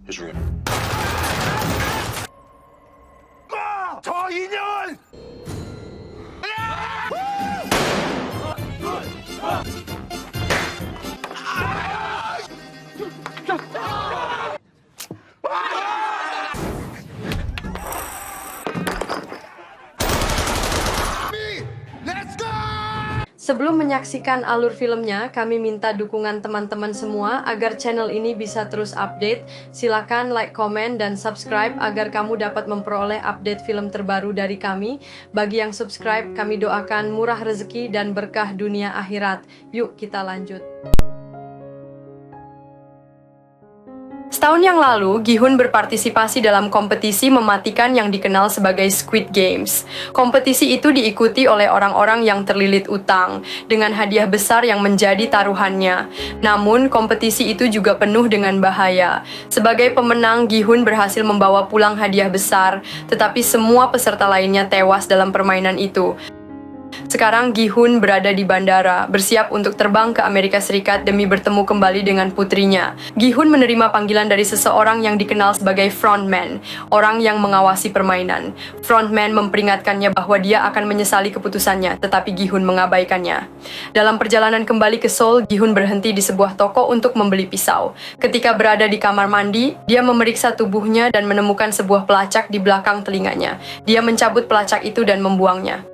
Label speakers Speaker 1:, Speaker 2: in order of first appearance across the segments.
Speaker 1: 해주게.
Speaker 2: 저 인연!
Speaker 3: Sebelum menyaksikan alur filmnya, kami minta dukungan teman-teman semua agar channel ini bisa terus update. Silakan like, komen, dan subscribe agar kamu dapat memperoleh update film terbaru dari kami. Bagi yang subscribe, kami doakan murah rezeki dan berkah dunia akhirat. Yuk kita lanjut. Setahun yang lalu, Gi-hun berpartisipasi dalam kompetisi mematikan yang dikenal sebagai Squid Games. Kompetisi itu diikuti oleh orang-orang yang terlilit utang, dengan hadiah besar yang menjadi taruhannya. Namun, kompetisi itu juga penuh dengan bahaya. Sebagai pemenang, Gi-hun berhasil membawa pulang hadiah besar, tetapi semua peserta lainnya tewas dalam permainan itu. Sekarang Gi-hun berada di bandara, bersiap untuk terbang ke Amerika Serikat demi bertemu kembali dengan putrinya. Gi-hun menerima panggilan dari seseorang yang dikenal sebagai frontman, orang yang mengawasi permainan. Frontman memperingatkannya bahwa dia akan menyesali keputusannya, tetapi Gi-hun mengabaikannya. Dalam perjalanan kembali ke Seoul, Gi-hun berhenti di sebuah toko untuk membeli pisau. Ketika berada di kamar mandi, dia memeriksa tubuhnya dan menemukan sebuah pelacak di belakang telinganya. Dia mencabut pelacak itu dan membuangnya.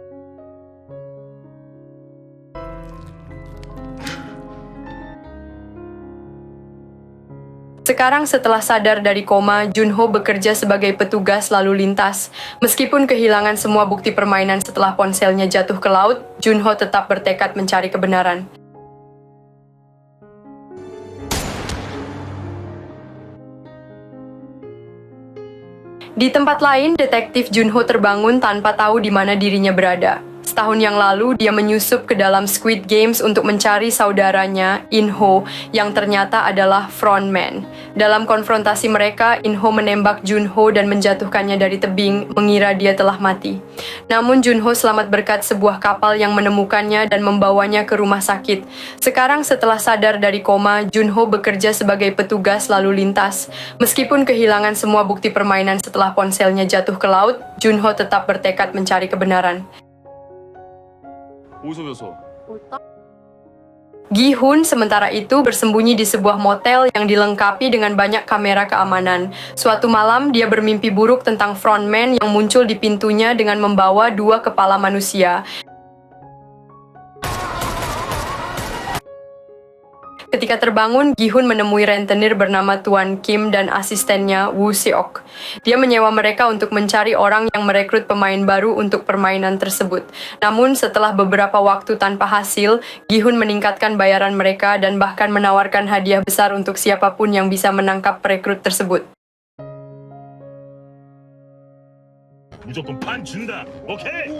Speaker 3: Sekarang setelah sadar dari koma, Junho bekerja sebagai petugas lalu lintas. Meskipun kehilangan semua bukti permainan setelah ponselnya jatuh ke laut, Junho tetap bertekad mencari kebenaran. Di tempat lain, detektif Junho terbangun tanpa tahu di mana dirinya berada. Setahun yang lalu, dia menyusup ke dalam Squid Games untuk mencari saudaranya, In-ho, yang ternyata adalah frontman. Dalam konfrontasi mereka, In-ho menembak Junho dan menjatuhkannya dari tebing, mengira dia telah mati. Namun Junho selamat berkat sebuah kapal yang menemukannya dan membawanya ke rumah sakit. Sekarang setelah sadar dari koma, Junho bekerja sebagai petugas lalu lintas. Meskipun kehilangan semua bukti permainan setelah ponselnya jatuh ke laut, Junho tetap bertekad mencari kebenaran. Gi-hun sementara itu bersembunyi di sebuah motel yang dilengkapi dengan banyak kamera keamanan. Suatu malam, dia bermimpi buruk tentang frontman yang muncul di pintunya dengan membawa 2 kepala manusia. Ketika terbangun, Gi-hun menemui rentenir bernama Tuan Kim dan asistennya Woo Seok. Dia menyewa mereka untuk mencari orang yang merekrut pemain baru untuk permainan tersebut. Namun setelah beberapa waktu tanpa hasil, Gi-hun meningkatkan bayaran mereka dan bahkan menawarkan hadiah besar untuk siapapun yang bisa menangkap perekrut tersebut.
Speaker 2: 무조건 반 준다. 오케이.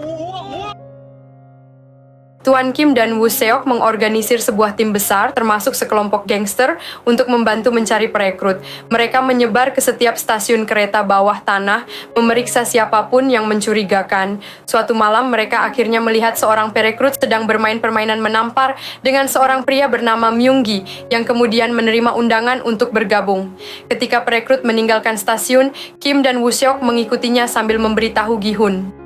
Speaker 3: Tuan Kim dan Woo Seok mengorganisir sebuah tim besar termasuk sekelompok gangster untuk membantu mencari perekrut. Mereka menyebar ke setiap stasiun kereta bawah tanah, memeriksa siapapun yang mencurigakan. Suatu malam mereka akhirnya melihat seorang perekrut sedang bermain permainan menampar dengan seorang pria bernama Myung-gi yang kemudian menerima undangan untuk bergabung. Ketika perekrut meninggalkan stasiun, Kim dan Woo Seok mengikutinya sambil memberitahu Gi-hun.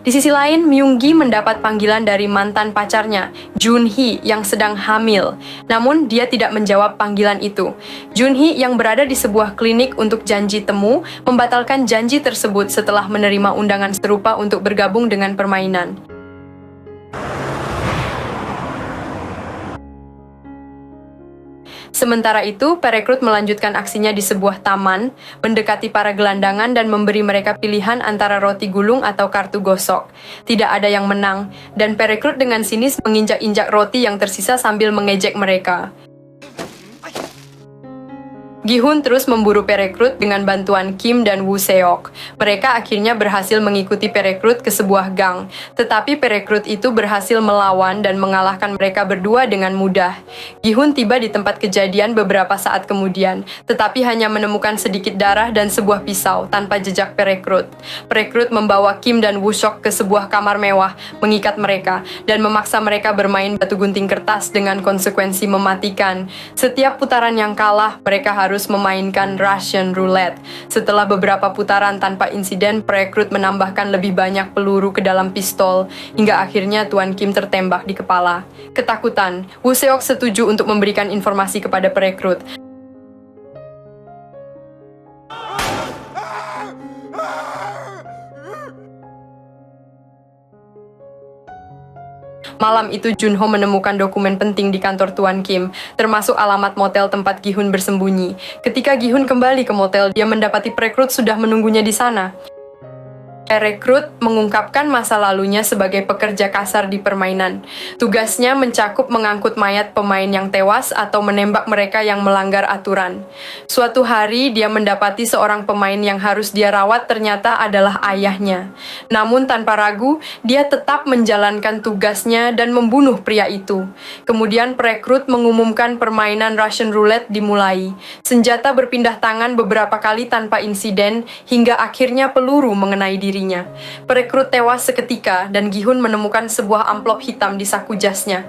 Speaker 3: Di sisi lain, Myung-gi mendapat panggilan dari mantan pacarnya, Jun-hee, yang sedang hamil. Namun, dia tidak menjawab panggilan itu. Jun-hee yang berada di sebuah klinik untuk janji temu, membatalkan janji tersebut setelah menerima undangan serupa untuk bergabung dengan permainan. Sementara itu, perekrut melanjutkan aksinya di sebuah taman, mendekati para gelandangan dan memberi mereka pilihan antara roti gulung atau kartu gosok. Tidak ada yang menang, dan perekrut dengan sinis menginjak-injak roti yang tersisa sambil mengejek mereka. Gi-hun terus memburu perekrut dengan bantuan Kim dan Woo Seok. Mereka akhirnya berhasil mengikuti perekrut ke sebuah gang, tetapi perekrut itu berhasil melawan dan mengalahkan mereka berdua dengan mudah. Gi-hun tiba di tempat kejadian beberapa saat kemudian, tetapi hanya menemukan sedikit darah dan sebuah pisau tanpa jejak perekrut. Perekrut membawa Kim dan Woo Seok ke sebuah kamar mewah, mengikat mereka, dan memaksa mereka bermain batu gunting kertas dengan konsekuensi mematikan. Setiap putaran yang kalah, mereka harus memainkan Russian roulette. Setelah beberapa putaran tanpa insiden, perekrut menambahkan lebih banyak peluru ke dalam pistol, hingga akhirnya Tuan Kim tertembak di kepala. Ketakutan, Woo Seok setuju untuk memberikan informasi kepada perekrut. Malam itu Junho menemukan dokumen penting di kantor Tuan Kim, termasuk alamat motel tempat Gi-hun bersembunyi. Ketika Gi-hun kembali ke motel, dia mendapati perekrut sudah menunggunya di sana. Perekrut mengungkapkan masa lalunya sebagai pekerja kasar di permainan. Tugasnya mencakup mengangkut mayat pemain yang tewas atau menembak mereka yang melanggar aturan. Suatu hari, dia mendapati seorang pemain yang harus dia rawat ternyata adalah ayahnya. Namun tanpa ragu, dia tetap menjalankan tugasnya dan membunuh pria itu. Kemudian perekrut mengumumkan permainan Russian roulette dimulai. Senjata berpindah tangan beberapa kali tanpa insiden, hingga akhirnya peluru mengenai diri. Perekrut tewas seketika dan Gi-hun menemukan sebuah amplop hitam di saku jasnya.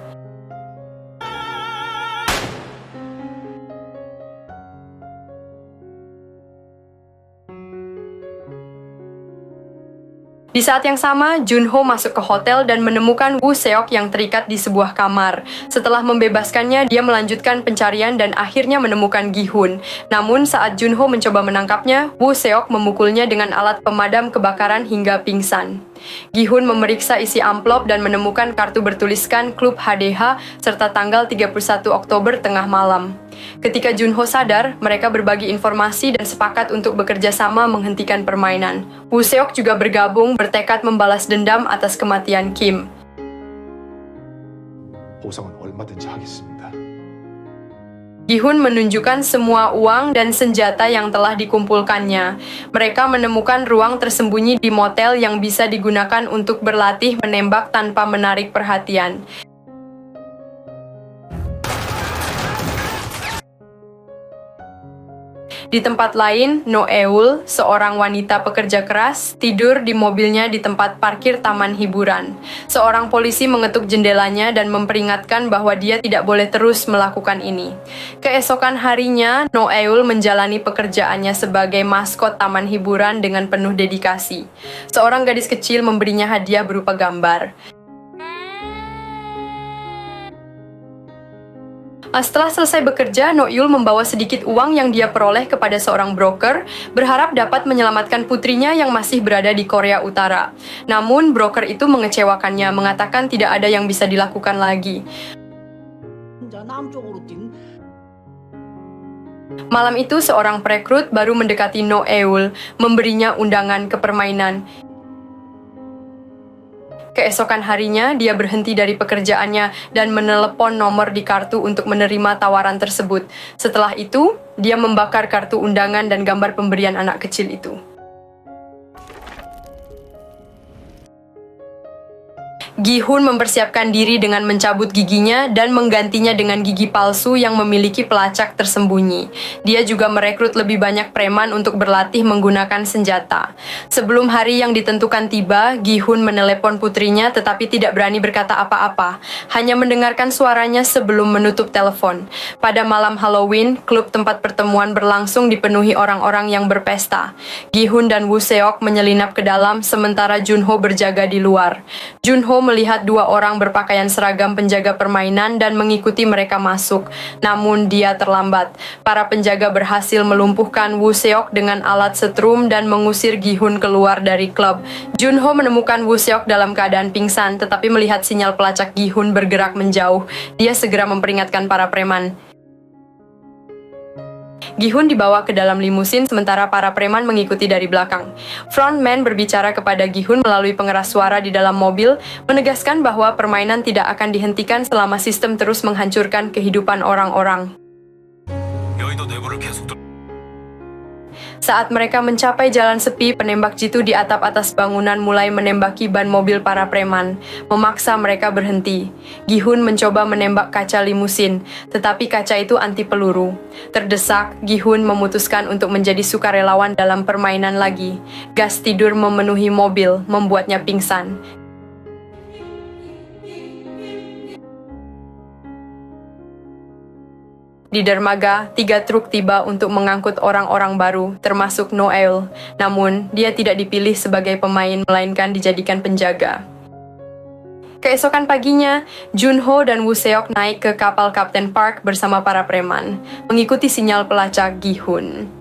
Speaker 3: Di saat yang sama, Junho masuk ke hotel dan menemukan Woo Seok yang terikat di sebuah kamar. Setelah membebaskannya, dia melanjutkan pencarian dan akhirnya menemukan Gi-hun. Namun saat Junho mencoba menangkapnya, Woo Seok memukulnya dengan alat pemadam kebakaran hingga pingsan. Gi-hun memeriksa isi amplop dan menemukan kartu bertuliskan Klub HDH serta tanggal 31 Oktober tengah malam. Ketika Junho sadar, mereka berbagi informasi dan sepakat untuk bekerja sama menghentikan permainan. Woo Seok juga bergabung, bertekad membalas dendam atas kematian Kim.
Speaker 1: 보상은 얼마든지 하겠습니다.
Speaker 3: Gi-hun menunjukkan semua uang dan senjata yang telah dikumpulkannya. Mereka menemukan ruang tersembunyi di motel yang bisa digunakan untuk berlatih menembak tanpa menarik perhatian. Di tempat lain, No Eul, seorang wanita pekerja keras, tidur di mobilnya di tempat parkir taman hiburan. Seorang polisi mengetuk jendelanya dan memperingatkan bahwa dia tidak boleh terus melakukan ini. Keesokan harinya, No Eul menjalani pekerjaannya sebagai maskot taman hiburan dengan penuh dedikasi. Seorang gadis kecil memberinya hadiah berupa gambar. Setelah selesai bekerja, No Eul membawa sedikit uang yang dia peroleh kepada seorang broker, berharap dapat menyelamatkan putrinya yang masih berada di Korea Utara. Namun, broker itu mengecewakannya, mengatakan tidak ada yang bisa dilakukan lagi. Malam itu, seorang perekrut baru mendekati No Eul, memberinya undangan ke permainan. Keesokan harinya, dia berhenti dari pekerjaannya dan menelepon nomor di kartu untuk menerima tawaran tersebut. Setelah itu, dia membakar kartu undangan dan gambar pemberian anak kecil itu. Gi-hun mempersiapkan diri dengan mencabut giginya dan menggantinya dengan gigi palsu yang memiliki pelacak tersembunyi. Dia juga merekrut lebih banyak preman untuk berlatih menggunakan senjata. Sebelum hari yang ditentukan tiba, Gi-hun menelepon putrinya tetapi tidak berani berkata apa-apa, hanya mendengarkan suaranya sebelum menutup telepon. Pada malam Halloween, klub tempat pertemuan berlangsung dipenuhi orang-orang yang berpesta. Gi-hun dan Woo Seok menyelinap ke dalam sementara Junho berjaga di luar. Junho melihat dua orang berpakaian seragam penjaga permainan dan mengikuti mereka masuk. Namun dia terlambat. Para penjaga berhasil melumpuhkan Woo Seok dengan alat setrum dan mengusir Gi-hun keluar dari klub. Junho menemukan Woo Seok dalam keadaan pingsan, tetapi melihat sinyal pelacak Gi-hun bergerak menjauh. Dia segera memperingatkan para preman. Gi-hun dibawa ke dalam limusin sementara para preman mengikuti dari belakang. Frontman berbicara kepada Gi-hun melalui pengeras suara di dalam mobil, menegaskan bahwa permainan tidak akan dihentikan selama sistem terus menghancurkan kehidupan orang-orang. Saat mereka mencapai jalan sepi, penembak jitu di atap atas bangunan mulai menembaki ban mobil para preman, memaksa mereka berhenti. Gi-hun mencoba menembak kaca limusin, tetapi kaca itu anti peluru. Terdesak, Gi-hun memutuskan untuk menjadi sukarelawan dalam permainan lagi. Gas tidur memenuhi mobil, membuatnya pingsan. Di dermaga, 3 truk tiba untuk mengangkut orang-orang baru, termasuk Noel. Namun, dia tidak dipilih sebagai pemain, melainkan dijadikan penjaga. Keesokan paginya, Junho dan Woo Seok naik ke kapal Kapten Park bersama para preman, mengikuti sinyal pelacak Gi-hun.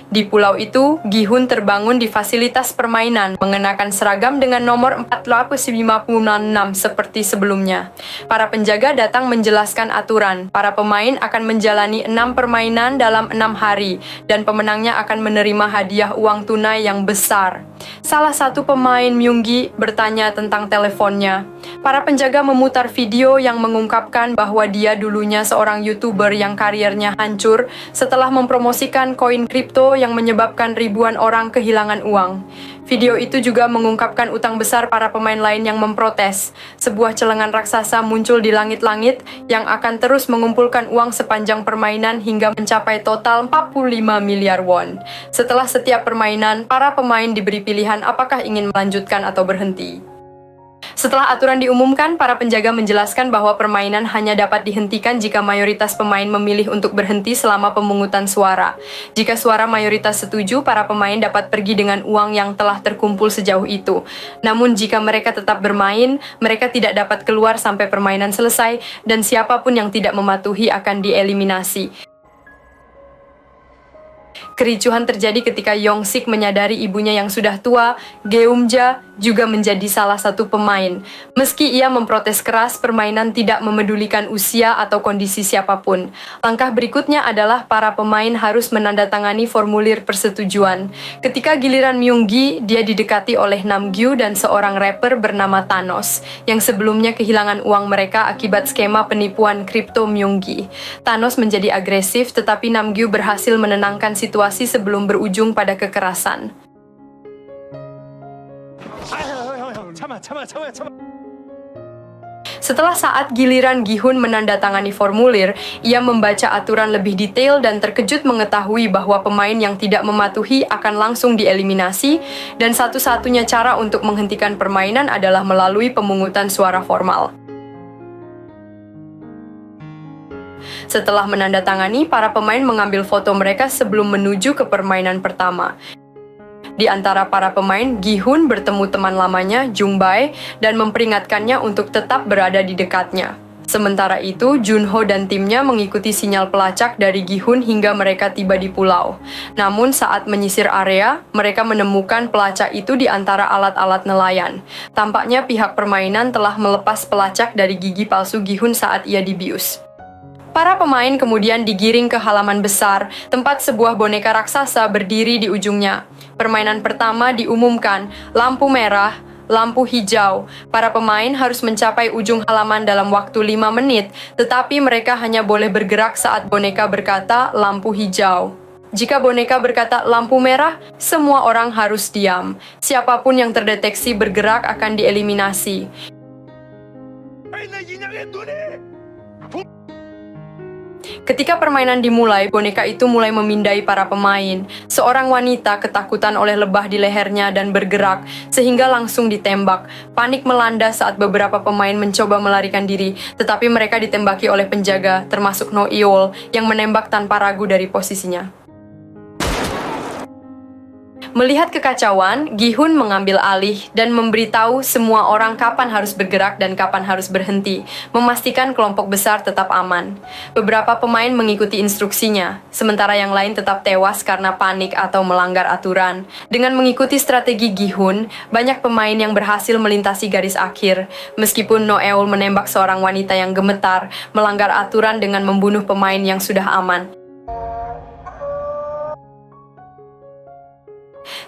Speaker 3: Di pulau itu, Gi-hun terbangun di fasilitas permainan, mengenakan seragam dengan nomor 456 seperti sebelumnya. Para penjaga datang menjelaskan aturan. Para pemain akan menjalani 6 permainan dalam 6 hari, dan pemenangnya akan menerima hadiah uang tunai yang besar. Salah satu pemain, Myung-gi, bertanya tentang teleponnya. Para penjaga memutar video yang mengungkapkan bahwa dia dulunya seorang YouTuber yang karirnya hancur setelah mempromosikan koin kripto yang menyebabkan ribuan orang kehilangan uang. Video itu juga mengungkapkan utang besar para pemain lain yang memprotes. Sebuah celengan raksasa muncul di langit-langit yang akan terus mengumpulkan uang sepanjang permainan hingga mencapai total 45 miliar won. Setelah setiap permainan, para pemain diberi pilihan apakah ingin melanjutkan atau berhenti. Setelah aturan diumumkan, para penjaga menjelaskan bahwa permainan hanya dapat dihentikan jika mayoritas pemain memilih untuk berhenti selama pemungutan suara. Jika suara mayoritas setuju, para pemain dapat pergi dengan uang yang telah terkumpul sejauh itu. Namun jika mereka tetap bermain, mereka tidak dapat keluar sampai permainan selesai, dan siapapun yang tidak mematuhi akan dieliminasi. Kericuhan terjadi ketika Yong-sik menyadari ibunya yang sudah tua, Geum-ja, juga menjadi salah satu pemain. Meski ia memprotes keras, permainan tidak memedulikan usia atau kondisi siapapun. Langkah berikutnya adalah para pemain harus menandatangani formulir persetujuan. Ketika giliran Myung-gi, dia didekati oleh Namgyu dan seorang rapper bernama Thanos, yang sebelumnya kehilangan uang mereka akibat skema penipuan kripto Myung-gi. Thanos menjadi agresif, tetapi Namgyu berhasil menenangkan situasi sebelum berujung pada kekerasan. Setelah saat giliran Gi-hun menandatangani formulir, ia membaca aturan lebih detail dan terkejut mengetahui bahwa pemain yang tidak mematuhi akan langsung dieliminasi, dan satu-satunya cara untuk menghentikan permainan adalah melalui pemungutan suara formal. Setelah menandatangani, para pemain mengambil foto mereka sebelum menuju ke permainan pertama. Di antara para pemain, Gi-hun bertemu teman lamanya, Jung-bae, dan memperingatkannya untuk tetap berada di dekatnya. Sementara itu, Junho dan timnya mengikuti sinyal pelacak dari Gi-hun hingga mereka tiba di pulau. Namun saat menyisir area, mereka menemukan pelacak itu di antara alat-alat nelayan. Tampaknya pihak permainan telah melepas pelacak dari gigi palsu Gi-hun saat ia dibius. Para pemain kemudian digiring ke halaman besar, tempat sebuah boneka raksasa berdiri di ujungnya. Permainan pertama diumumkan, lampu merah, lampu hijau. Para pemain harus mencapai ujung halaman dalam waktu 5 menit, tetapi mereka hanya boleh bergerak saat boneka berkata lampu hijau. Jika boneka berkata lampu merah, semua orang harus diam. Siapapun yang terdeteksi bergerak akan dieliminasi. Ketika permainan dimulai, boneka itu mulai memindai para pemain. Seorang wanita ketakutan oleh lebah di lehernya dan bergerak, sehingga langsung ditembak. Panik melanda saat beberapa pemain mencoba melarikan diri, tetapi mereka ditembaki oleh penjaga, termasuk No Eol, yang menembak tanpa ragu dari posisinya. Melihat kekacauan, Gi-hun mengambil alih dan memberitahu semua orang kapan harus bergerak dan kapan harus berhenti, memastikan kelompok besar tetap aman. Beberapa pemain mengikuti instruksinya, sementara yang lain tetap tewas karena panik atau melanggar aturan. Dengan mengikuti strategi Gi-hun, banyak pemain yang berhasil melintasi garis akhir. Meskipun No Eol menembak seorang wanita yang gemetar, melanggar aturan dengan membunuh pemain yang sudah aman.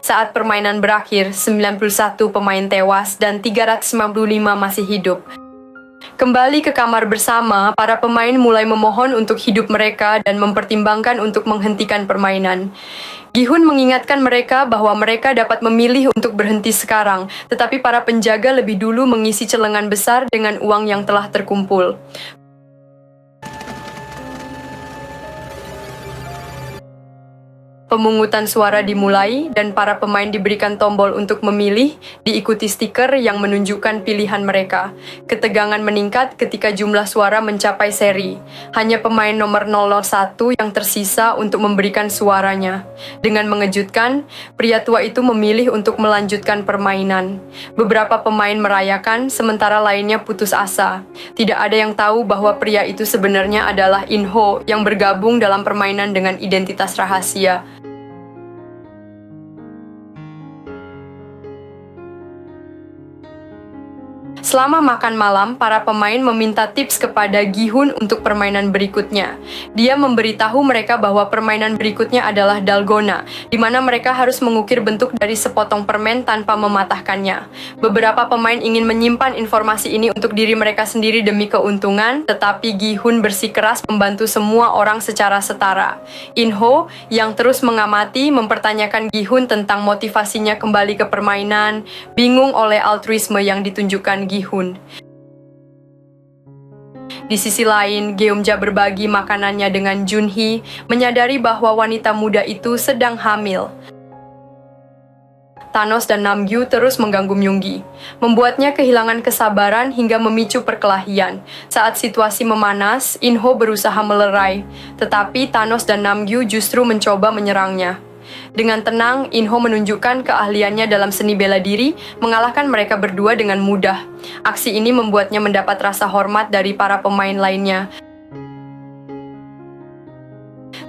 Speaker 3: Saat permainan berakhir, 91 pemain tewas dan 395 masih hidup. Kembali ke kamar bersama, para pemain mulai memohon untuk hidup mereka dan mempertimbangkan untuk menghentikan permainan. Gi-hun mengingatkan mereka bahwa mereka dapat memilih untuk berhenti sekarang, tetapi para penjaga lebih dulu mengisi celengan besar dengan uang yang telah terkumpul. Pemungutan suara dimulai dan para pemain diberikan tombol untuk memilih, diikuti stiker yang menunjukkan pilihan mereka. Ketegangan meningkat ketika jumlah suara mencapai seri. Hanya pemain nomor 001 yang tersisa untuk memberikan suaranya. Dengan mengejutkan, pria tua itu memilih untuk melanjutkan permainan. Beberapa pemain merayakan, sementara lainnya putus asa. Tidak ada yang tahu bahwa pria itu sebenarnya adalah In-ho yang bergabung dalam permainan dengan identitas rahasia. Selama makan malam, para pemain meminta tips kepada Gi-hun untuk permainan berikutnya. Dia memberitahu mereka bahwa permainan berikutnya adalah dalgona, di mana mereka harus mengukir bentuk dari sepotong permen tanpa mematahkannya. Beberapa pemain ingin menyimpan informasi ini untuk diri mereka sendiri demi keuntungan, tetapi Gi-hun bersikeras membantu semua orang secara setara. In-ho, yang terus mengamati, mempertanyakan Gi-hun tentang motivasinya kembali ke permainan, bingung oleh altruisme yang ditunjukkan Gi-hun. Di sisi lain, Geumja berbagi makanannya dengan Junhee, menyadari bahwa wanita muda itu sedang hamil. Thanos dan Namgyu terus mengganggu Myunggi, membuatnya kehilangan kesabaran hingga memicu perkelahian. Saat situasi memanas, In-ho berusaha melerai, tetapi Thanos dan Namgyu justru mencoba menyerangnya. Dengan tenang, In-ho menunjukkan keahliannya dalam seni bela diri, mengalahkan mereka berdua dengan mudah. Aksi ini membuatnya mendapat rasa hormat dari para pemain lainnya.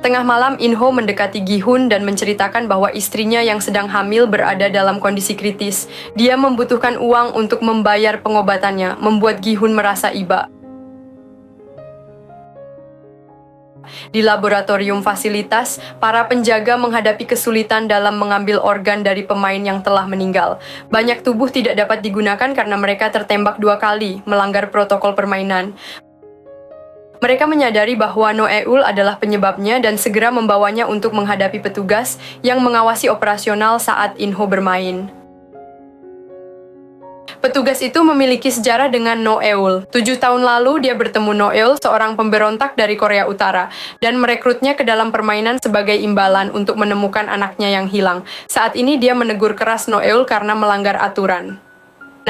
Speaker 3: Tengah malam, In-ho mendekati Gi-hun dan menceritakan bahwa istrinya yang sedang hamil berada dalam kondisi kritis. Dia membutuhkan uang untuk membayar pengobatannya, membuat Gi-hun merasa iba. Di laboratorium fasilitas, para penjaga menghadapi kesulitan dalam mengambil organ dari pemain yang telah meninggal. Banyak tubuh tidak dapat digunakan karena mereka tertembak 2 kali, melanggar protokol permainan. Mereka menyadari bahwa No-eul adalah penyebabnya dan segera membawanya untuk menghadapi petugas yang mengawasi operasional saat In-ho bermain. Petugas itu memiliki sejarah dengan No-eul. 7 tahun lalu, dia bertemu No-eul, seorang pemberontak dari Korea Utara, dan merekrutnya ke dalam permainan sebagai imbalan untuk menemukan anaknya yang hilang. Saat ini, dia menegur keras No-eul karena melanggar aturan.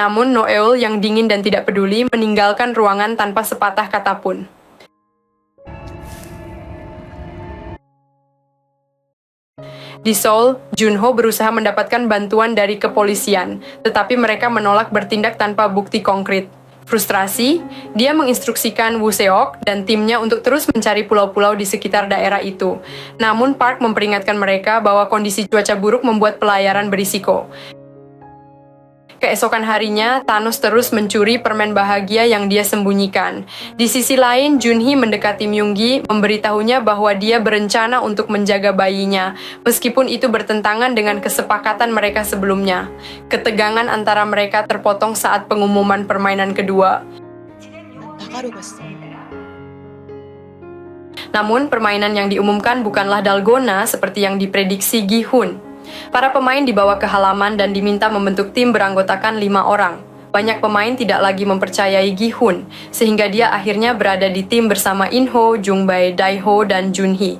Speaker 3: Namun, No-eul yang dingin dan tidak peduli meninggalkan ruangan tanpa sepatah kata pun. Di Seoul, Junho berusaha mendapatkan bantuan dari kepolisian, tetapi mereka menolak bertindak tanpa bukti konkret. Frustrasi, dia menginstruksikan Woo Seok dan timnya untuk terus mencari pulau-pulau di sekitar daerah itu. Namun Park memperingatkan mereka bahwa kondisi cuaca buruk membuat pelayaran berisiko. Keesokan harinya, Thanos terus mencuri permen bahagia yang dia sembunyikan. Di sisi lain, Junhee mendekati Myunggi, memberitahunya bahwa dia berencana untuk menjaga bayinya, meskipun itu bertentangan dengan kesepakatan mereka sebelumnya. Ketegangan antara mereka terpotong saat pengumuman permainan kedua. Namun, permainan yang diumumkan bukanlah dalgona seperti yang diprediksi Gi-hun. Para pemain dibawa ke halaman dan diminta membentuk tim beranggotakan 5 orang. Banyak pemain tidak lagi mempercayai Gi-hun, sehingga dia akhirnya berada di tim bersama In-ho, Jung-bae, Dae-ho, dan Junhee.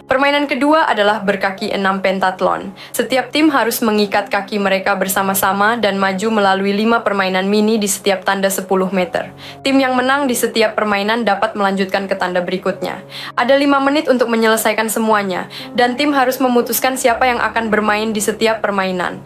Speaker 3: Permainan kedua adalah berkaki 6 pentathlon. Setiap tim harus mengikat kaki mereka bersama-sama dan maju melalui 5 permainan mini di setiap tanda 10 meter. Tim yang menang di setiap permainan dapat melanjutkan ke tanda berikutnya. Ada 5 menit untuk menyelesaikan semuanya, dan tim harus memutuskan siapa yang akan bermain di setiap permainan.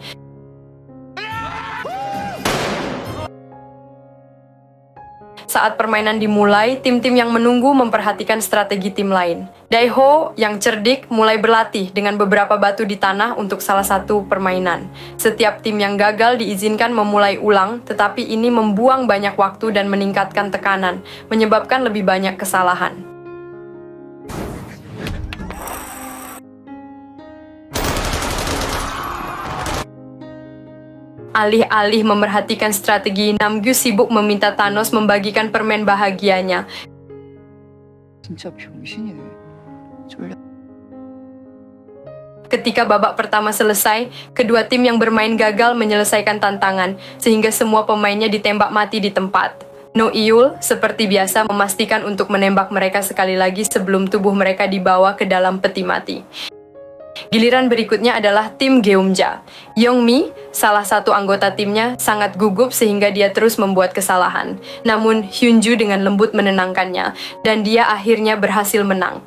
Speaker 3: Saat permainan dimulai, tim-tim yang menunggu memperhatikan strategi tim lain. Dae-ho yang cerdik mulai berlatih dengan beberapa batu di tanah untuk salah satu permainan. Setiap tim yang gagal diizinkan memulai ulang, tetapi ini membuang banyak waktu dan meningkatkan tekanan, menyebabkan lebih banyak kesalahan. Alih-alih memerhatikan strategi, Namgyu sibuk meminta Thanos membagikan permen bahagianya.
Speaker 4: 진짜 병신이네. 졸려.
Speaker 3: Ketika babak pertama selesai, kedua tim yang bermain gagal menyelesaikan tantangan, sehingga semua pemainnya ditembak mati di tempat. No Iul, seperti biasa, memastikan untuk menembak mereka sekali lagi sebelum tubuh mereka dibawa ke dalam peti mati. Giliran berikutnya adalah tim Geumja. Yongmi, salah satu anggota timnya, sangat gugup sehingga dia terus membuat kesalahan. Namun Hyunju dengan lembut menenangkannya, dan dia akhirnya berhasil menang.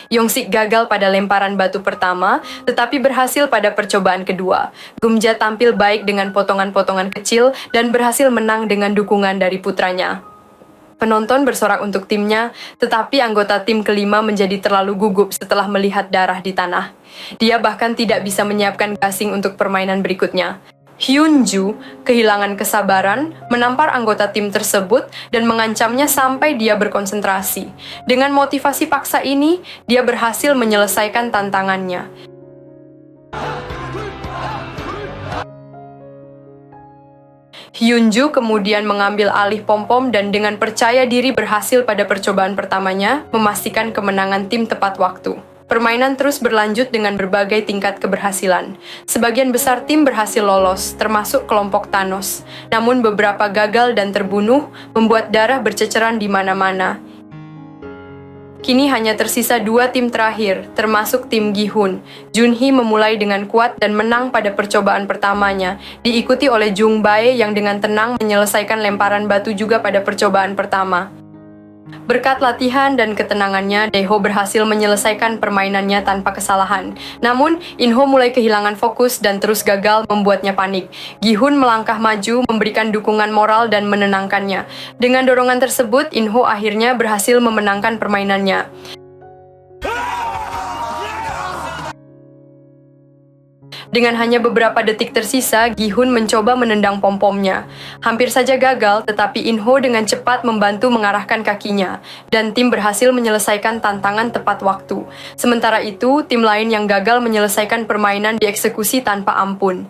Speaker 3: Yongsik gagal pada lemparan batu pertama, tetapi berhasil pada percobaan kedua. Geumja tampil baik dengan potongan-potongan kecil dan berhasil menang dengan dukungan dari putranya. Penonton bersorak untuk timnya, tetapi anggota tim kelima menjadi terlalu gugup setelah melihat darah di tanah. Dia bahkan tidak bisa menyiapkan gasing untuk permainan berikutnya. Hyunju kehilangan kesabaran, menampar anggota tim tersebut dan mengancamnya sampai dia berkonsentrasi. Dengan motivasi paksa ini, dia berhasil menyelesaikan tantangannya. Hyunju kemudian mengambil alih pom-pom dan dengan percaya diri berhasil pada percobaan pertamanya, memastikan kemenangan tim tepat waktu. Permainan terus berlanjut dengan berbagai tingkat keberhasilan. Sebagian besar tim berhasil lolos, termasuk kelompok Thanos. Namun beberapa gagal dan terbunuh, membuat darah berceceran di mana-mana. Kini hanya tersisa dua tim terakhir, termasuk tim Gi-hun. Junhee memulai dengan kuat dan menang pada percobaan pertamanya, diikuti oleh Jung Bae yang dengan tenang menyelesaikan lemparan batu juga pada percobaan pertama. Berkat latihan dan ketenangannya, Daeho berhasil menyelesaikan permainannya tanpa kesalahan. Namun, Inho mulai kehilangan fokus dan terus gagal membuatnya panik. Gi-hun melangkah maju, memberikan dukungan moral dan menenangkannya. Dengan dorongan tersebut, Inho akhirnya berhasil memenangkan permainannya. Dengan hanya beberapa detik tersisa, Gi-hun mencoba menendang pom-pomnya. Hampir saja gagal, tetapi Inho dengan cepat membantu mengarahkan kakinya, dan tim berhasil menyelesaikan tantangan tepat waktu. Sementara itu, tim lain yang gagal menyelesaikan permainan dieksekusi tanpa ampun.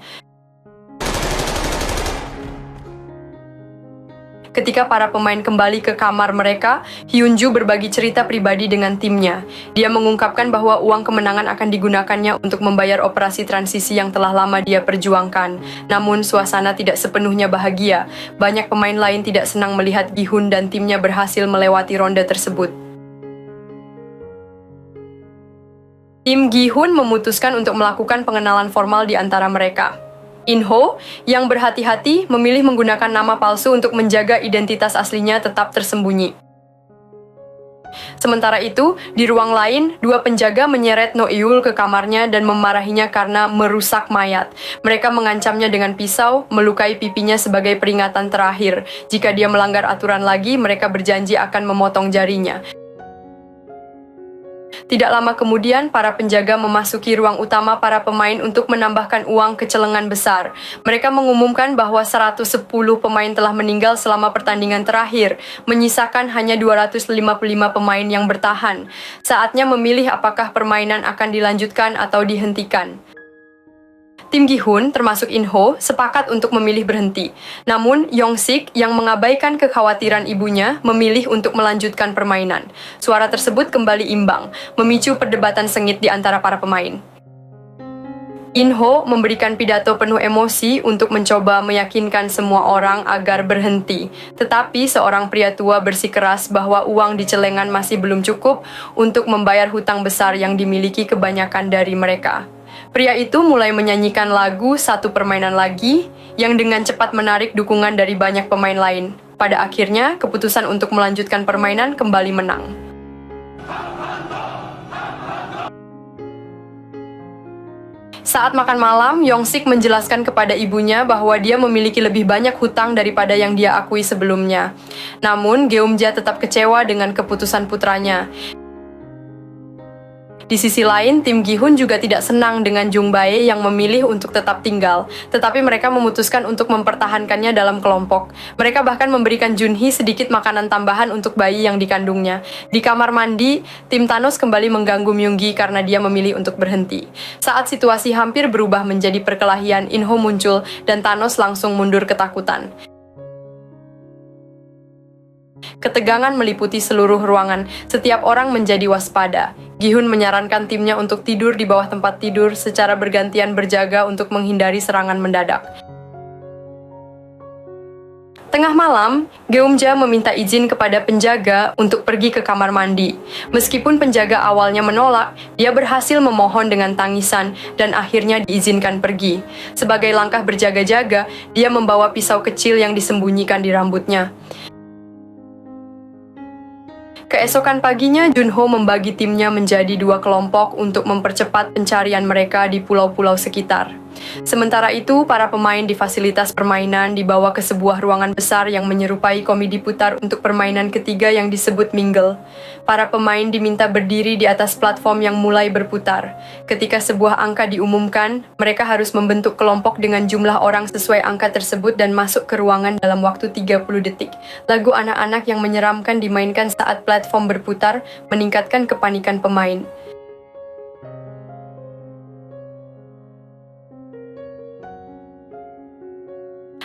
Speaker 3: Ketika para pemain kembali ke kamar mereka, Hyunju berbagi cerita pribadi dengan timnya. Dia mengungkapkan bahwa uang kemenangan akan digunakannya untuk membayar operasi transisi yang telah lama dia perjuangkan. Namun, suasana tidak sepenuhnya bahagia. Banyak pemain lain tidak senang melihat Gi-hun dan timnya berhasil melewati ronde tersebut. Tim Gi-hun memutuskan untuk melakukan pengenalan formal di antara mereka. Inho, yang berhati-hati, memilih menggunakan nama palsu untuk menjaga identitas aslinya tetap tersembunyi. Sementara itu, di ruang lain, dua penjaga menyeret No Iul ke kamarnya dan memarahinya karena merusak mayat. Mereka mengancamnya dengan pisau, melukai pipinya sebagai peringatan terakhir. Jika dia melanggar aturan lagi, mereka berjanji akan memotong jarinya. Tidak lama kemudian, para penjaga memasuki ruang utama para pemain untuk menambahkan uang ke celengan besar. Mereka mengumumkan bahwa 110 pemain telah meninggal selama pertandingan terakhir, menyisakan hanya 255 pemain yang bertahan. Saatnya memilih apakah permainan akan dilanjutkan atau dihentikan. Tim Gi-hun, termasuk Inho, sepakat untuk memilih berhenti. Namun, Yongsik yang mengabaikan kekhawatiran ibunya memilih untuk melanjutkan permainan. Suara tersebut kembali imbang, memicu perdebatan sengit di antara para pemain. Inho memberikan pidato penuh emosi untuk mencoba meyakinkan semua orang agar berhenti. Tetapi seorang pria tua bersikeras bahwa uang di celengan masih belum cukup untuk membayar hutang besar yang dimiliki kebanyakan dari mereka. Pria itu mulai menyanyikan lagu Satu Permainan Lagi yang dengan cepat menarik dukungan dari banyak pemain lain. Pada akhirnya, keputusan untuk melanjutkan permainan kembali menang. Saat makan malam, Yongsik menjelaskan kepada ibunya bahwa dia memiliki lebih banyak hutang daripada yang dia akui sebelumnya. Namun, Geumja tetap kecewa dengan keputusan putranya. Di sisi lain, tim Gi-hun juga tidak senang dengan Jung Bae yang memilih untuk tetap tinggal, tetapi mereka memutuskan untuk mempertahankannya dalam kelompok. Mereka bahkan memberikan Junhee sedikit makanan tambahan untuk bayi yang dikandungnya. Di kamar mandi, tim Thanos kembali mengganggu Myung-gi karena dia memilih untuk berhenti. Saat situasi hampir berubah menjadi perkelahian, In-ho muncul dan Thanos langsung mundur ketakutan. Ketegangan meliputi seluruh ruangan, setiap orang menjadi waspada. Gi-hun menyarankan timnya untuk tidur di bawah tempat tidur secara bergantian berjaga untuk menghindari serangan mendadak. Tengah malam, Geum-ja meminta izin kepada penjaga untuk pergi ke kamar mandi. Meskipun penjaga awalnya menolak, dia berhasil memohon dengan tangisan dan akhirnya diizinkan pergi. Sebagai langkah berjaga-jaga, dia membawa pisau kecil yang disembunyikan di rambutnya. Keesokan paginya, Junho membagi timnya menjadi 2 kelompok untuk mempercepat pencarian mereka di pulau-pulau sekitar. Sementara itu, para pemain di fasilitas permainan dibawa ke sebuah ruangan besar yang menyerupai komedi putar untuk permainan ketiga yang disebut Mingle. Para pemain diminta berdiri di atas platform yang mulai berputar. Ketika sebuah angka diumumkan, mereka harus membentuk kelompok dengan jumlah orang sesuai angka tersebut dan masuk ke ruangan dalam waktu 30 detik. Lagu anak-anak yang menyeramkan dimainkan saat platform berputar, meningkatkan kepanikan pemain.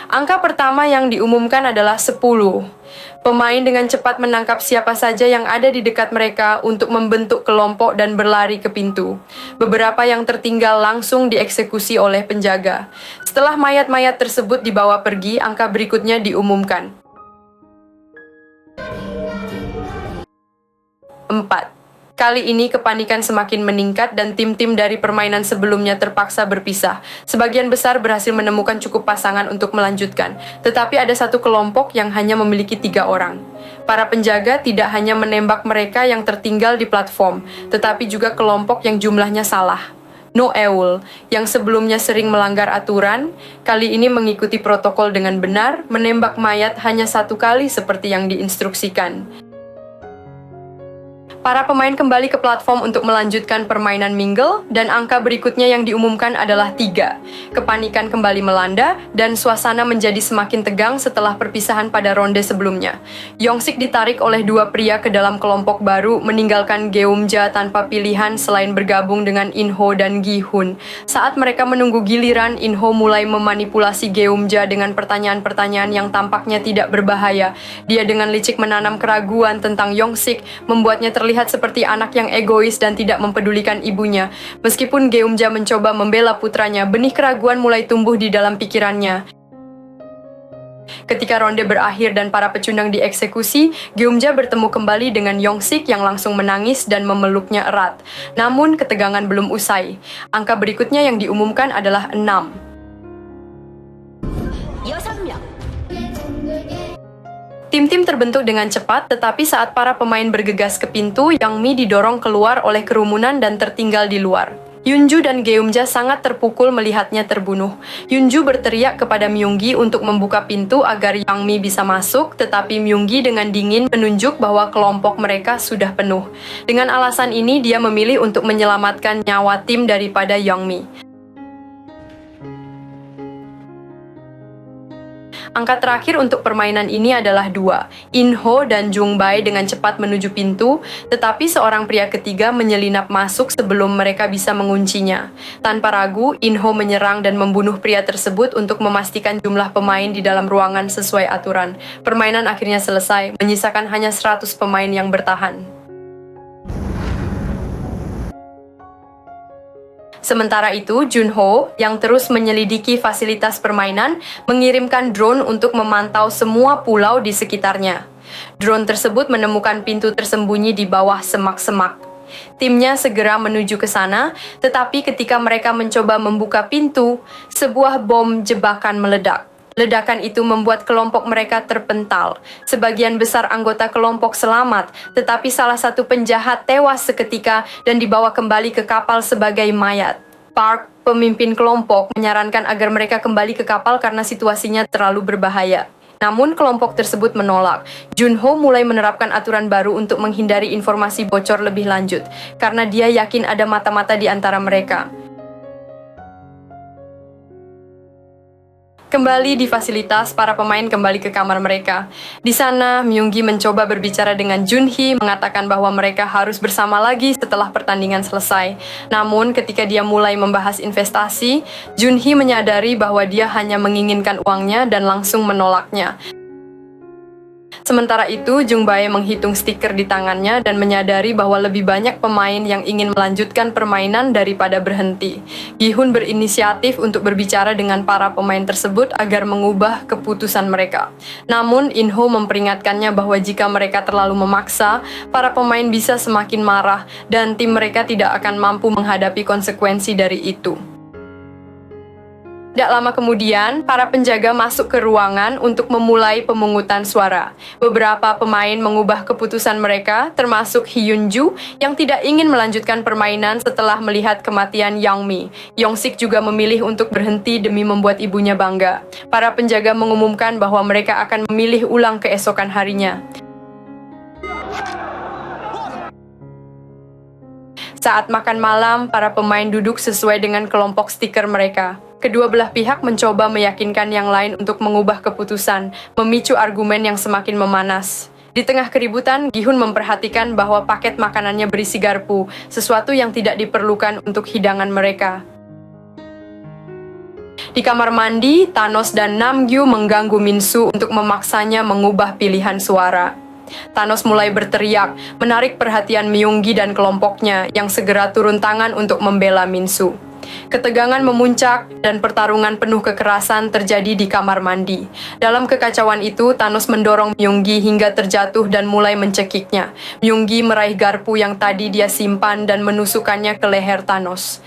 Speaker 3: Angka pertama yang diumumkan adalah 10. Pemain dengan cepat menangkap siapa saja yang ada di dekat mereka untuk membentuk kelompok dan berlari ke pintu. Beberapa yang tertinggal langsung dieksekusi oleh penjaga. Setelah mayat-mayat tersebut dibawa pergi, angka berikutnya diumumkan. 4. Kali ini kepanikan semakin meningkat dan tim-tim dari permainan sebelumnya terpaksa berpisah. Sebagian besar berhasil menemukan cukup pasangan untuk melanjutkan, tetapi ada satu kelompok yang hanya memiliki 3 orang. Para penjaga tidak hanya menembak mereka yang tertinggal di platform, tetapi juga kelompok yang jumlahnya salah. No Eul, yang sebelumnya sering melanggar aturan, kali ini mengikuti protokol dengan benar, menembak mayat hanya 1 kali seperti yang diinstruksikan. Para pemain kembali ke platform untuk melanjutkan permainan Mingle, dan angka berikutnya yang diumumkan adalah 3. Kepanikan kembali melanda, dan suasana menjadi semakin tegang setelah perpisahan pada ronde sebelumnya. Yongsik ditarik oleh 2 pria ke dalam kelompok baru, meninggalkan Geum-ja tanpa pilihan selain bergabung dengan In-ho dan Gi-hun. Saat mereka menunggu giliran, In-ho mulai memanipulasi Geum-ja dengan pertanyaan-pertanyaan yang tampaknya tidak berbahaya. Dia dengan licik menanam keraguan tentang Yongsik, membuatnya terlihat seperti anak yang egois dan tidak mempedulikan ibunya. Meskipun Geum-ja mencoba membela putranya, benih keraguan mulai tumbuh di dalam pikirannya. Ketika ronde berakhir dan para pecundang dieksekusi, Geum-ja bertemu kembali dengan Yongsik yang langsung menangis dan memeluknya erat. Namun, ketegangan belum usai. Angka berikutnya yang diumumkan adalah 6. Tim-tim terbentuk dengan cepat, tetapi saat para pemain bergegas ke pintu, Yang Mi didorong keluar oleh kerumunan dan tertinggal di luar. Yunju dan Geum-ja sangat terpukul melihatnya terbunuh. Yunju berteriak kepada Myung-gi untuk membuka pintu agar Yang Mi bisa masuk, tetapi Myung-gi dengan dingin menunjuk bahwa kelompok mereka sudah penuh. Dengan alasan ini, dia memilih untuk menyelamatkan nyawa tim daripada Yang Mi. Angka terakhir untuk permainan ini adalah 2. In-ho dan Jung Bae dengan cepat menuju pintu, tetapi seorang pria ketiga menyelinap masuk sebelum mereka bisa menguncinya. Tanpa ragu, In-ho menyerang dan membunuh pria tersebut untuk memastikan jumlah pemain di dalam ruangan sesuai aturan. Permainan akhirnya selesai, menyisakan hanya 100 pemain yang bertahan. Sementara itu, Junho, yang terus menyelidiki fasilitas permainan, mengirimkan drone untuk memantau semua pulau di sekitarnya. Drone tersebut menemukan pintu tersembunyi di bawah semak-semak. Timnya segera menuju ke sana, tetapi ketika mereka mencoba membuka pintu, sebuah bom jebakan meledak. Ledakan itu membuat kelompok mereka terpental. Sebagian besar anggota kelompok selamat, tetapi salah satu penjahat tewas seketika dan dibawa kembali ke kapal sebagai mayat. Park, pemimpin kelompok, menyarankan agar mereka kembali ke kapal karena situasinya terlalu berbahaya. Namun kelompok tersebut menolak. Junho mulai menerapkan aturan baru untuk menghindari informasi bocor lebih lanjut, karena dia yakin ada mata-mata di antara mereka. Kembali di fasilitas, para pemain kembali ke kamar mereka. Di sana, Myunggi mencoba berbicara dengan Junhee, mengatakan bahwa mereka harus bersama lagi setelah pertandingan selesai. Namun, ketika dia mulai membahas investasi, Junhee menyadari bahwa dia hanya menginginkan uangnya dan langsung menolaknya. Sementara itu, Jung Bae menghitung stiker di tangannya dan menyadari bahwa lebih banyak pemain yang ingin melanjutkan permainan daripada berhenti. Gi-hun berinisiatif untuk berbicara dengan para pemain tersebut agar mengubah keputusan mereka. Namun, In-ho memperingatkannya bahwa jika mereka terlalu memaksa, para pemain bisa semakin marah dan tim mereka tidak akan mampu menghadapi konsekuensi dari itu. Tidak lama kemudian, para penjaga masuk ke ruangan untuk memulai pemungutan suara. Beberapa pemain mengubah keputusan mereka, termasuk Hyunju yang tidak ingin melanjutkan permainan setelah melihat kematian Youngmi. Yongsik juga memilih untuk berhenti demi membuat ibunya bangga. Para penjaga mengumumkan bahwa mereka akan memilih ulang keesokan harinya. Saat makan malam, para pemain duduk sesuai dengan kelompok stiker mereka. Kedua belah pihak mencoba meyakinkan yang lain untuk mengubah keputusan, memicu argumen yang semakin memanas. Di tengah keributan, Gi-hun memperhatikan bahwa paket makanannya berisi garpu, sesuatu yang tidak diperlukan untuk hidangan mereka. Di kamar mandi, Thanos dan Namgyu mengganggu Minsu untuk memaksanya mengubah pilihan suara. Thanos mulai berteriak, menarik perhatian Myunggi dan kelompoknya yang segera turun tangan untuk membela Minsu. Ketegangan memuncak dan pertarungan penuh kekerasan terjadi di kamar mandi. Dalam kekacauan itu, Thanos mendorong Myunggi hingga terjatuh dan mulai mencekiknya. Myunggi meraih garpu yang tadi dia simpan dan menusukkannya ke leher Thanos.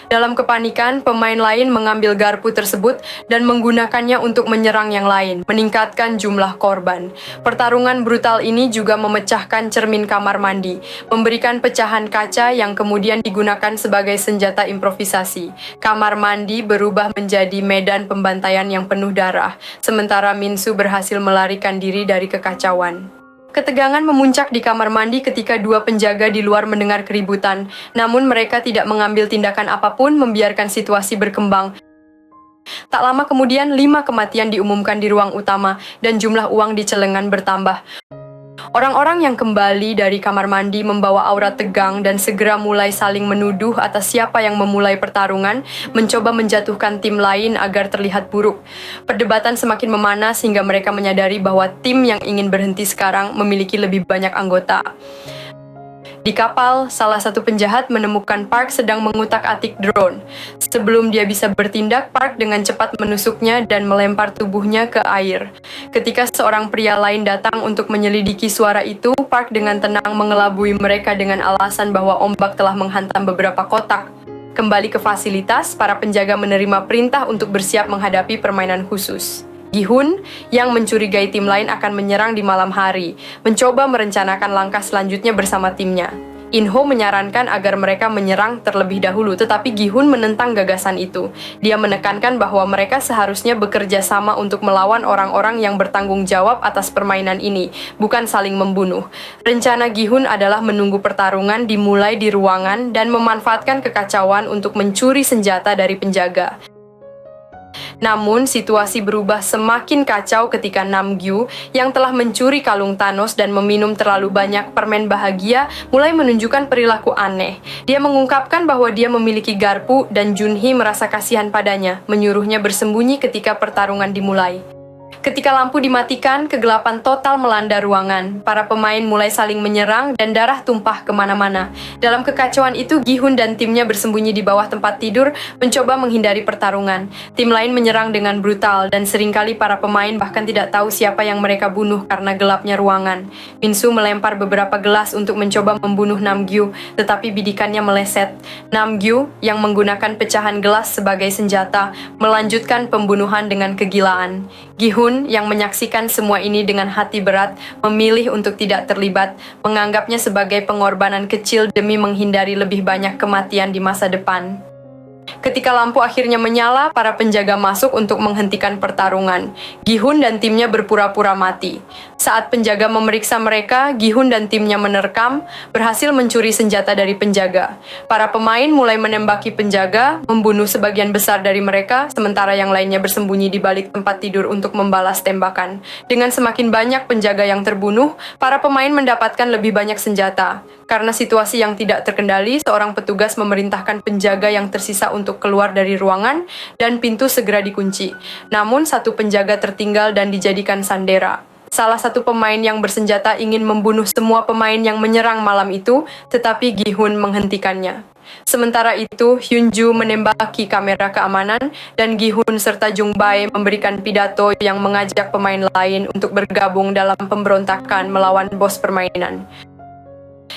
Speaker 3: Dalam kepanikan, pemain lain mengambil garpu tersebut dan menggunakannya untuk menyerang yang lain, meningkatkan jumlah korban. Pertarungan brutal ini juga memecahkan cermin kamar mandi, memberikan pecahan kaca yang kemudian digunakan sebagai senjata improvisasi. Kamar mandi berubah menjadi medan pembantaian yang penuh darah, sementara Minsu berhasil melarikan diri dari kekacauan. Ketegangan memuncak di kamar mandi ketika dua penjaga di luar mendengar keributan, namun mereka tidak mengambil tindakan apapun, membiarkan situasi berkembang. Tak lama kemudian, 5 kematian diumumkan di ruang utama, dan jumlah uang di celengan bertambah. Orang-orang yang kembali dari kamar mandi membawa aura tegang dan segera mulai saling menuduh atas siapa yang memulai pertarungan, mencoba menjatuhkan tim lain agar terlihat buruk. Perdebatan semakin memanas hingga mereka menyadari bahwa tim yang ingin berhenti sekarang memiliki lebih banyak anggota. Di kapal, salah satu penjahat menemukan Park sedang mengutak-atik drone. Sebelum dia bisa bertindak, Park dengan cepat menusuknya dan melempar tubuhnya ke air. Ketika seorang pria lain datang untuk menyelidiki suara itu, Park dengan tenang mengelabui mereka dengan alasan bahwa ombak telah menghantam beberapa kotak. Kembali ke fasilitas, para penjaga menerima perintah untuk bersiap menghadapi permainan khusus. Gi-hun, yang mencurigai tim lain akan menyerang di malam hari, mencoba merencanakan langkah selanjutnya bersama timnya. In-ho menyarankan agar mereka menyerang terlebih dahulu, tetapi Gi-hun menentang gagasan itu. Dia menekankan bahwa mereka seharusnya bekerja sama untuk melawan orang-orang yang bertanggung jawab atas permainan ini, bukan saling membunuh. Rencana Gi-hun adalah menunggu pertarungan dimulai di ruangan dan memanfaatkan kekacauan untuk mencuri senjata dari penjaga. Namun, situasi berubah semakin kacau ketika Namgyu yang telah mencuri kalung Thanos dan meminum terlalu banyak permen bahagia mulai menunjukkan perilaku aneh. Dia mengungkapkan bahwa dia memiliki garpu dan Junhee merasa kasihan padanya, menyuruhnya bersembunyi ketika pertarungan dimulai. Ketika lampu dimatikan, kegelapan total melanda ruangan. Para pemain mulai saling menyerang dan darah tumpah kemana-mana. Dalam kekacauan itu, Gi-hun dan timnya bersembunyi di bawah tempat tidur, mencoba menghindari pertarungan. Tim lain menyerang dengan brutal, dan seringkali para pemain bahkan tidak tahu siapa yang mereka bunuh karena gelapnya ruangan. Minsu melempar beberapa gelas untuk mencoba membunuh Namgyu, tetapi bidikannya meleset. Namgyu, yang menggunakan pecahan gelas sebagai senjata, melanjutkan pembunuhan dengan kegilaan. Gi-hun, yang menyaksikan semua ini dengan hati berat, memilih untuk tidak terlibat, menganggapnya sebagai pengorbanan kecil demi menghindari lebih banyak kematian di masa depan. Ketika lampu akhirnya menyala, para penjaga masuk untuk menghentikan pertarungan. Gi-hun dan timnya berpura-pura mati. Saat penjaga memeriksa mereka, Gi-hun dan timnya menerkam, berhasil mencuri senjata dari penjaga. Para pemain mulai menembaki penjaga, membunuh sebagian besar dari mereka, sementara yang lainnya bersembunyi di balik tempat tidur untuk membalas tembakan. Dengan semakin banyak penjaga yang terbunuh, para pemain mendapatkan lebih banyak senjata. Karena situasi yang tidak terkendali, seorang petugas memerintahkan penjaga yang tersisa untuk keluar dari ruangan dan pintu segera dikunci. Namun satu penjaga tertinggal dan dijadikan sandera. Salah satu pemain yang bersenjata ingin membunuh semua pemain yang menyerang malam itu, tetapi Gi-hun menghentikannya. Sementara itu, Hyun-ju menembaki kamera keamanan dan Gi-hun serta Jung-bae memberikan pidato yang mengajak pemain lain untuk bergabung dalam pemberontakan melawan bos permainan.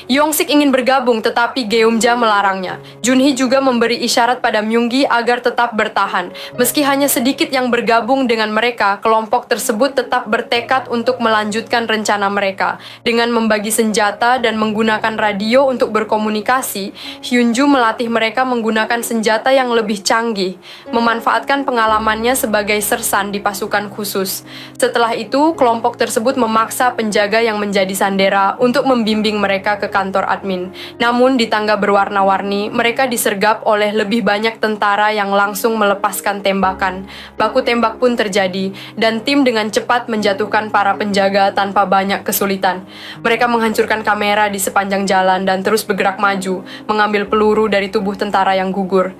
Speaker 3: Yong-sik ingin bergabung tetapi Geum-ja melarangnya. Junhee juga memberi isyarat pada Myung-gi agar tetap bertahan. Meski hanya sedikit yang bergabung dengan mereka, kelompok tersebut tetap bertekad untuk melanjutkan rencana mereka. Dengan membagi senjata dan menggunakan radio untuk berkomunikasi, Hyun-ju melatih mereka menggunakan senjata yang lebih canggih, memanfaatkan pengalamannya sebagai sersan di pasukan khusus. Setelah itu, kelompok tersebut memaksa penjaga yang menjadi sandera untuk membimbing mereka ke kantor admin. Namun di tangga berwarna-warni, mereka disergap oleh lebih banyak tentara yang langsung melepaskan tembakan. Baku tembak pun terjadi, dan tim dengan cepat menjatuhkan para penjaga tanpa banyak kesulitan. Mereka menghancurkan kamera di sepanjang jalan dan terus bergerak maju, mengambil peluru dari tubuh tentara yang gugur.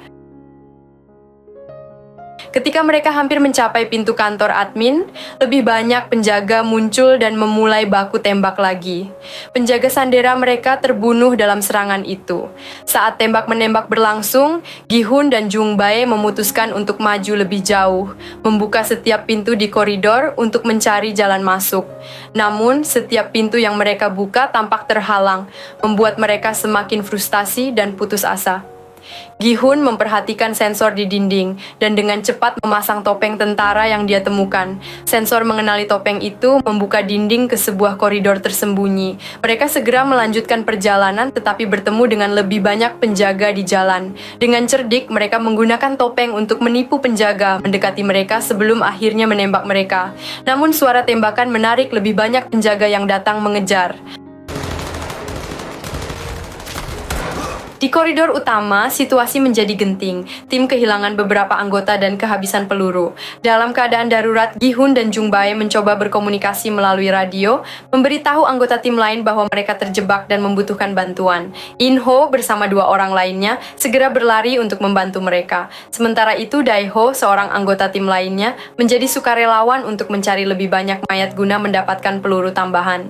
Speaker 3: Ketika mereka hampir mencapai pintu kantor admin, lebih banyak penjaga muncul dan memulai baku tembak lagi. Penjaga sandera mereka terbunuh dalam serangan itu. Saat tembak-menembak berlangsung, Gi-hun dan Jung-bae memutuskan untuk maju lebih jauh, membuka setiap pintu di koridor untuk mencari jalan masuk. Namun, setiap pintu yang mereka buka tampak terhalang, membuat mereka semakin frustasi dan putus asa. Gi-hun memperhatikan sensor di dinding dan dengan cepat memasang topeng tentara yang dia temukan. Sensor mengenali topeng itu membuka dinding ke sebuah koridor tersembunyi. Mereka segera melanjutkan perjalanan tetapi bertemu dengan lebih banyak penjaga di jalan. Dengan cerdik, mereka menggunakan topeng untuk menipu penjaga mendekati mereka sebelum akhirnya menembak mereka. Namun suara tembakan menarik lebih banyak penjaga yang datang mengejar. Di koridor utama, situasi menjadi genting. Tim kehilangan beberapa anggota dan kehabisan peluru. Dalam keadaan darurat, Gi-hun dan Jung-bae mencoba berkomunikasi melalui radio, memberitahu anggota tim lain bahwa mereka terjebak dan membutuhkan bantuan. In-ho bersama dua orang lainnya segera berlari untuk membantu mereka. Sementara itu, Dae-ho, seorang anggota tim lainnya, menjadi sukarelawan untuk mencari lebih banyak mayat guna mendapatkan peluru tambahan.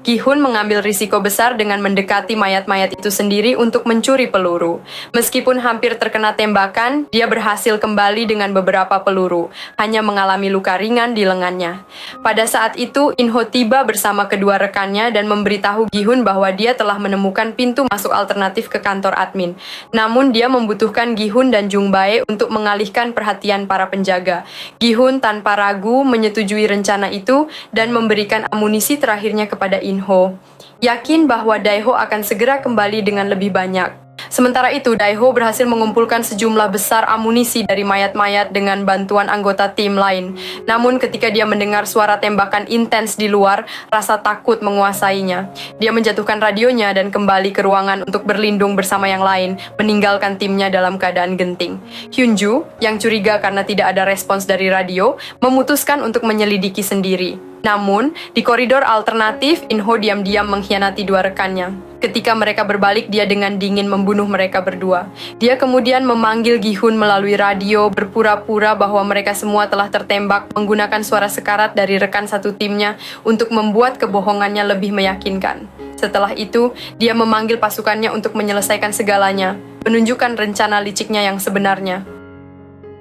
Speaker 3: Gi-hun mengambil risiko besar dengan mendekati mayat-mayat itu sendiri untuk mencuri peluru. Meskipun hampir terkena tembakan, dia berhasil kembali dengan beberapa peluru, hanya mengalami luka ringan di lengannya. Pada saat itu, In-ho tiba bersama kedua rekannya dan memberitahu Gi-hun bahwa dia telah menemukan pintu masuk alternatif ke kantor admin. Namun dia membutuhkan Gi-hun dan Jung-bae untuk mengalihkan perhatian para penjaga. Gi-hun tanpa ragu menyetujui rencana itu dan memberikan amunisi terakhirnya kepada In-ho, yakin bahwa Dae-ho akan segera kembali dengan lebih banyak. Sementara itu, Dae-ho berhasil mengumpulkan sejumlah besar amunisi dari mayat-mayat dengan bantuan anggota tim lain. Namun ketika dia mendengar suara tembakan intens di luar, rasa takut menguasainya. Dia menjatuhkan radionya dan kembali ke ruangan untuk berlindung bersama yang lain, meninggalkan timnya dalam keadaan genting. Hyun-ju, yang curiga karena tidak ada respons dari radio, memutuskan untuk menyelidiki sendiri. Namun, di koridor alternatif, In-ho diam-diam mengkhianati dua rekannya. Ketika mereka berbalik, dia dengan dingin membunuh mereka berdua. Dia kemudian memanggil Gi-hun melalui radio, berpura-pura bahwa mereka semua telah tertembak menggunakan suara sekarat dari rekan satu timnya untuk membuat kebohongannya lebih meyakinkan. Setelah itu, dia memanggil pasukannya untuk menyelesaikan segalanya, menunjukkan rencana liciknya yang sebenarnya.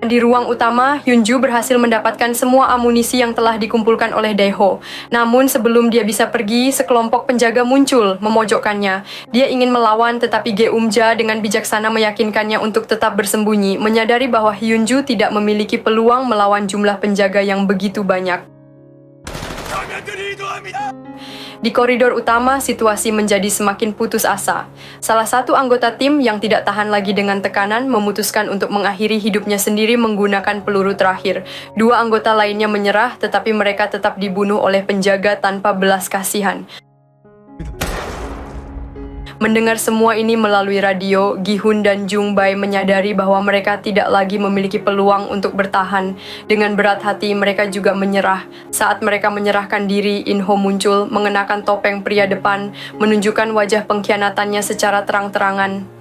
Speaker 3: Di ruang utama, Hyun-ju berhasil mendapatkan semua amunisi yang telah dikumpulkan oleh Dae-ho. Namun sebelum dia bisa pergi, sekelompok penjaga muncul, memojokkannya. Dia ingin melawan tetapi Geum-ja dengan bijaksana meyakinkannya untuk tetap bersembunyi, menyadari bahwa Hyun-ju tidak memiliki peluang melawan jumlah penjaga yang begitu banyak.
Speaker 2: 전혀
Speaker 3: Di koridor utama, situasi menjadi semakin putus asa. Salah satu anggota tim yang tidak tahan lagi dengan tekanan memutuskan untuk mengakhiri hidupnya sendiri menggunakan peluru terakhir. Dua anggota lainnya menyerah, tetapi mereka tetap dibunuh oleh penjaga tanpa belas kasihan. Mendengar semua ini melalui radio, Gi-hun dan Jung-bae menyadari bahwa mereka tidak lagi memiliki peluang untuk bertahan. Dengan berat hati, mereka juga menyerah. Saat mereka menyerahkan diri, In-ho muncul, mengenakan topeng pria depan, menunjukkan wajah pengkhianatannya secara terang-terangan.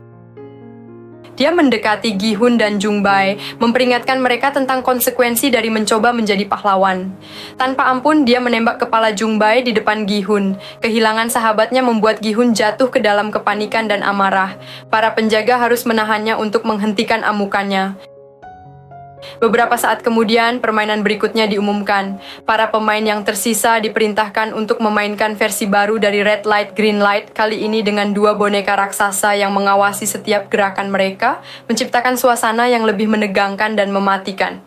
Speaker 3: Dia mendekati Gi-hun dan Jung-bae, memperingatkan mereka tentang konsekuensi dari mencoba menjadi pahlawan. Tanpa ampun, dia menembak kepala Jung-bae di depan Gi-hun. Kehilangan sahabatnya membuat Gi-hun jatuh ke dalam kepanikan dan amarah. Para penjaga harus menahannya untuk menghentikan amukannya. Beberapa saat kemudian, permainan berikutnya diumumkan. Para pemain yang tersisa diperintahkan untuk memainkan versi baru dari Red Light, Green Light, kali ini dengan dua boneka raksasa yang mengawasi setiap gerakan mereka, menciptakan suasana yang lebih menegangkan dan mematikan.